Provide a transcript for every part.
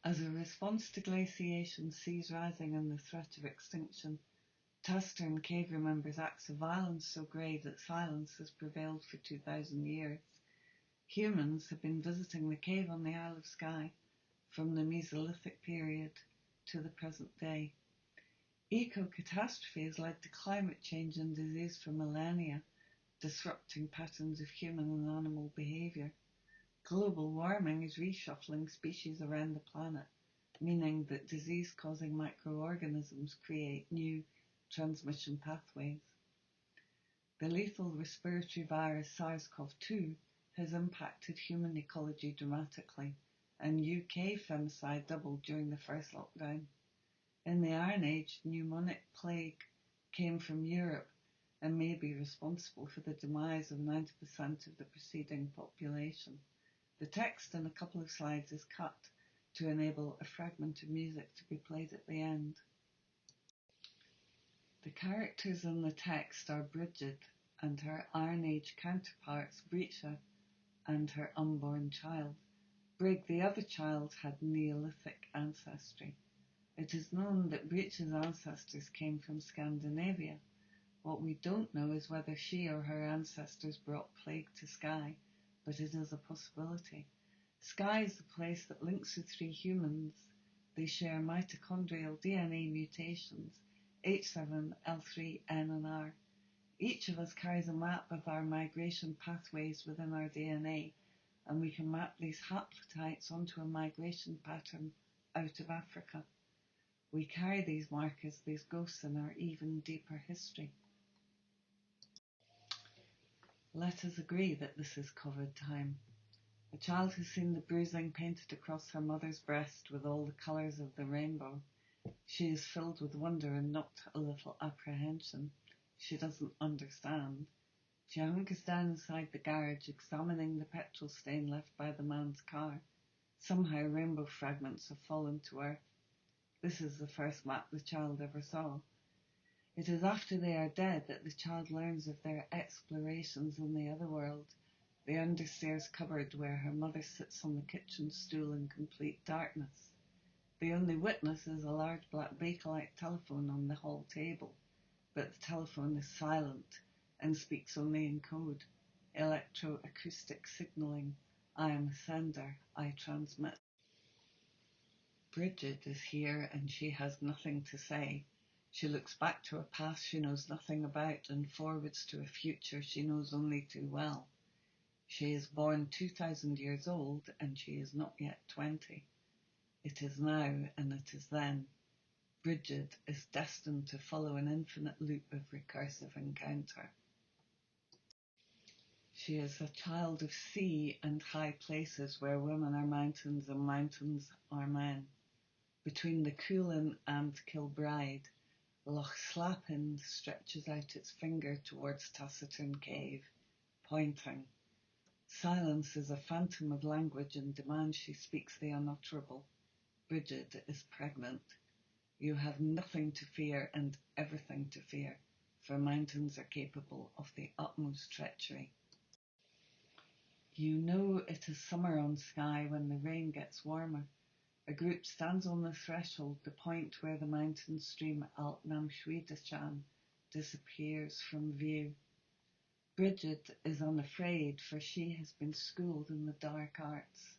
As a response to glaciation, seas rising and the threat of extinction, Taciturn Cave remembers acts of violence so grave that silence has prevailed for 2,000 years. Humans have been visiting the cave on the Isle of Skye from the Mesolithic period to the present day. Eco-catastrophe has led to climate change and disease for millennia, disrupting patterns of human and animal behaviour. Global warming is reshuffling species around the planet, meaning that disease-causing microorganisms create new transmission pathways. The lethal respiratory virus SARS-CoV-2 has impacted human ecology dramatically, and UK femicide doubled during the first lockdown. In the Iron Age, pneumonic plague came from Europe and may be responsible for the demise of 90% of the preceding population. The text in a couple of slides is cut to enable a fragment of music to be played at the end. The characters in the text are Bridget and her Iron Age counterparts Breacha and her unborn child. Brig, the other child, had Neolithic ancestry. It is known that Breacha's ancestors came from Scandinavia. What we don't know is whether she or her ancestors brought plague to Skye, but it is a possibility. Skye is the place that links the three humans. They share mitochondrial DNA mutations, H7, L3, N and R. Each of us carries a map of our migration pathways within our DNA, and we can map these haplotypes onto a migration pattern out of Africa. We carry these markers, these ghosts, in our even deeper history. Let us agree that this is COVID time. A child has seen the bruising painted across her mother's breast with all the colours of the rainbow. She is filled with wonder and not a little apprehension. She doesn't understand. She hunkers down inside the garage, examining the petrol stain left by the man's car. Somehow rainbow fragments have fallen to earth. This is the first map the child ever saw. It is after they are dead that the child learns of their explorations in the other world, the understairs cupboard where her mother sits on the kitchen stool in complete darkness. The only witness is a large black Bakelite telephone on the hall table, but the telephone is silent and speaks only in code. Electroacoustic signalling. I am a sender, I transmit. Bridget is here and she has nothing to say. She looks back to a past she knows nothing about and forwards to a future she knows only too well. She is born 2,000 years old and she is not yet 20. It is now and it is then. Bridget is destined to follow an infinite loop of recursive encounter. She is a child of sea and high places where women are mountains and mountains are men. Between the Coolin and Kilbride, Loch Slappin stretches out its finger towards Taciturn Cave, pointing. Silence is a phantom of language and demands she speaks the unutterable. Bridget is pregnant. You have nothing to fear and everything to fear, for mountains are capable of the utmost treachery. You know it is summer on Skye when the rain gets warmer. A group stands on the threshold, the point where the mountain stream Alt Nam Shweedachan disappears from view. Bridget is unafraid, for she has been schooled in the dark arts.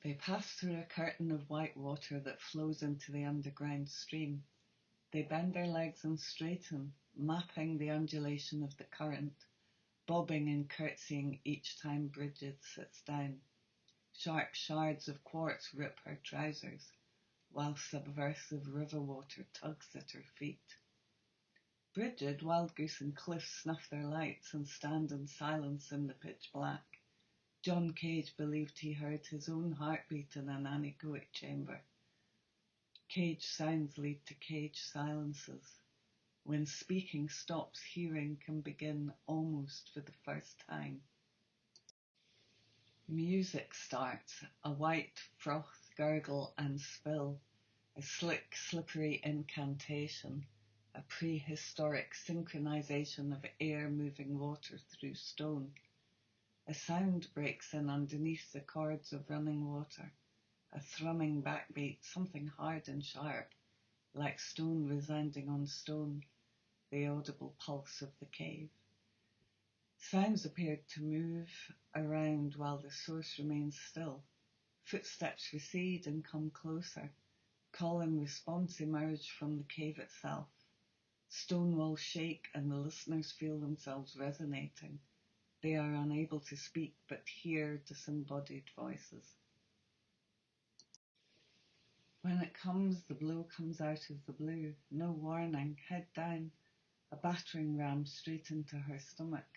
They pass through a curtain of white water that flows into the underground stream. They bend their legs and straighten, mapping the undulation of the current, bobbing and curtsying each time Bridget sits down. Sharp shards of quartz rip her trousers, while subversive river water tugs at her feet. Bridget, Wild Goose and Cliff snuff their lights and stand in silence in the pitch black. John Cage believed he heard his own heartbeat in an anechoic chamber. Cage sounds lead to cage silences. When speaking stops, hearing can begin almost for the first time. Music starts, a white froth, gurgle and spill, a slick, slippery incantation, a prehistoric synchronization of air moving water through stone. A sound breaks in underneath the chords of running water, a thrumming backbeat, something hard and sharp, like stone resounding on stone, the audible pulse of the cave. Sounds appeared to move around while the source remains still. Footsteps recede and come closer. Call and response emerge from the cave itself. Stone walls shake and the listeners feel themselves resonating. They are unable to speak but hear disembodied voices. When it comes, the blow comes out of the blue. No warning, head down. A battering ram straight into her stomach.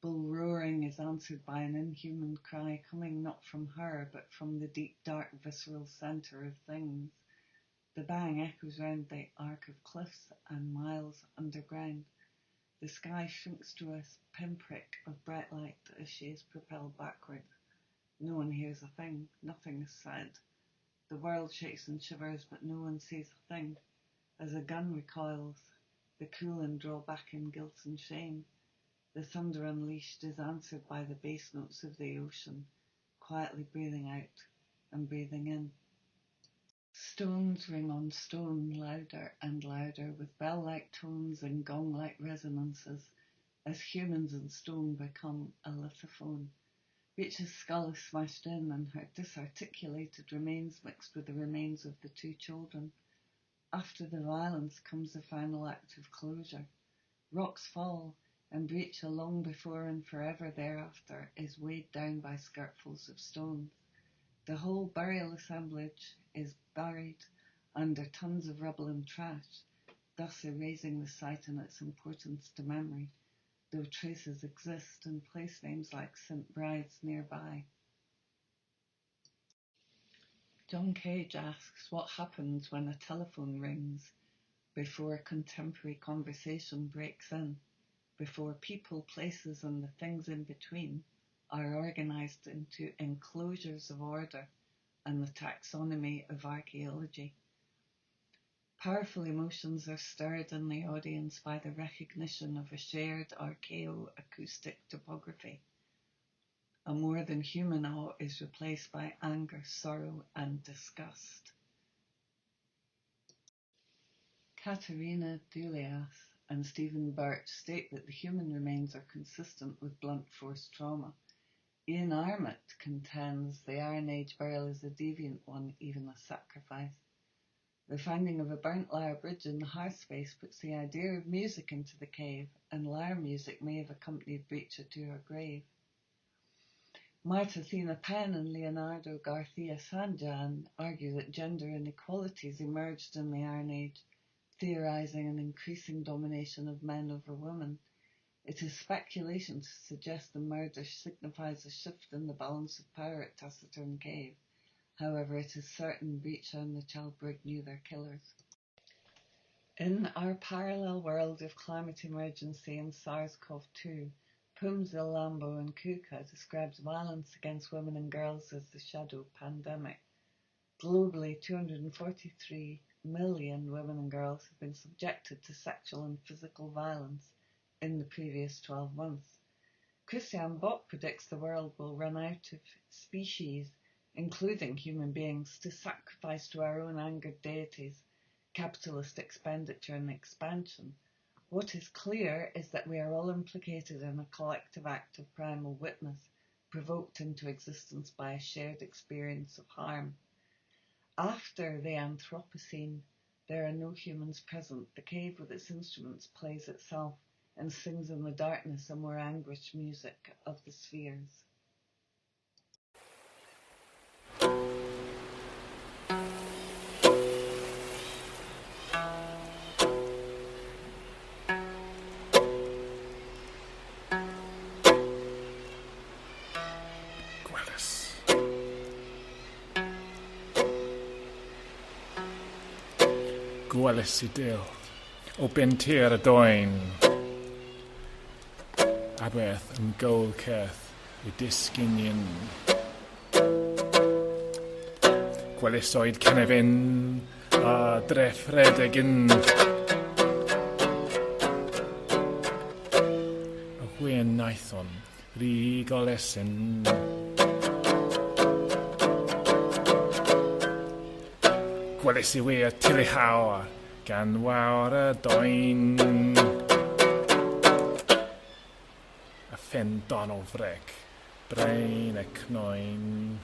Bull roaring is answered by an inhuman cry coming not from her but from the deep, dark, visceral centre of things. The bang echoes round the arc of cliffs and miles underground. The sky shrinks to a pinprick of bright light as she is propelled backward. No one hears a thing, nothing is said. The world shakes and shivers, but no one sees a thing. As a gun recoils, the coolant draw back in guilt and shame. The thunder unleashed is answered by the bass notes of the ocean, quietly breathing out and breathing in. Stones ring on stone, louder and louder, with bell-like tones and gong-like resonances, as humans and stone become a lithophone. Rachel's skull is smashed in and her disarticulated remains mixed with the remains of the two children. After the violence comes the final act of closure. Rocks fall, and Rachel, long before and forever thereafter, is weighed down by skirtfuls of stones. The whole burial assemblage is buried under tons of rubble and trash, thus erasing the site and its importance to memory, though traces exist and place names like St. Bride's nearby. John Cage asks what happens when a telephone rings before contemporary conversation breaks in, before people, places and the things in between are organised into enclosures of order and the taxonomy of archaeology. Powerful emotions are stirred in the audience by the recognition of a shared archaeo-acoustic topography. A more than human awe is replaced by anger, sorrow and disgust. Katerina Doulias and Stephen Birch state that the human remains are consistent with blunt force trauma. Ian Armit contends the Iron Age burial is a deviant one, even a sacrifice. The finding of a burnt lyre bridge in the hearth space puts the idea of music into the cave, and lyre music may have accompanied Breacher to her grave. Marta Thena Penn and Leonardo Garcia Sanjan argue that gender inequalities emerged in the Iron Age, theorising an increasing domination of men over women. It is speculation to suggest the murder signifies a shift in the balance of power at Taciturn Cave. However, it is certain Breacher and the child brig knew their killers. In our parallel world of climate emergency and SARS-CoV-2, Pumzil, Lambo and Kuka describes violence against women and girls as the shadow pandemic. Globally, 243 million women and girls have been subjected to sexual and physical violence in the previous 12 months. Christian Bock predicts the world will run out of species, including human beings, to sacrifice to our own angered deities, capitalist expenditure and expansion. What is clear is that we are all implicated in a collective act of primal witness, provoked into existence by a shared experience of harm. After the Anthropocene, there are no humans present. The cave with its instruments plays itself and sings in the darkness a more anguished music of the spheres. Gwelys I dil, o bentir y doen, Aberth yn gowlcerth I disgyn yn. Gwelysoed cynefin a dref redeg yn. Y hwyn naethon, rhi golesyn. Weles I wir tili hawr gan wawr y doen. A ffendon o frec, brain y cnoen.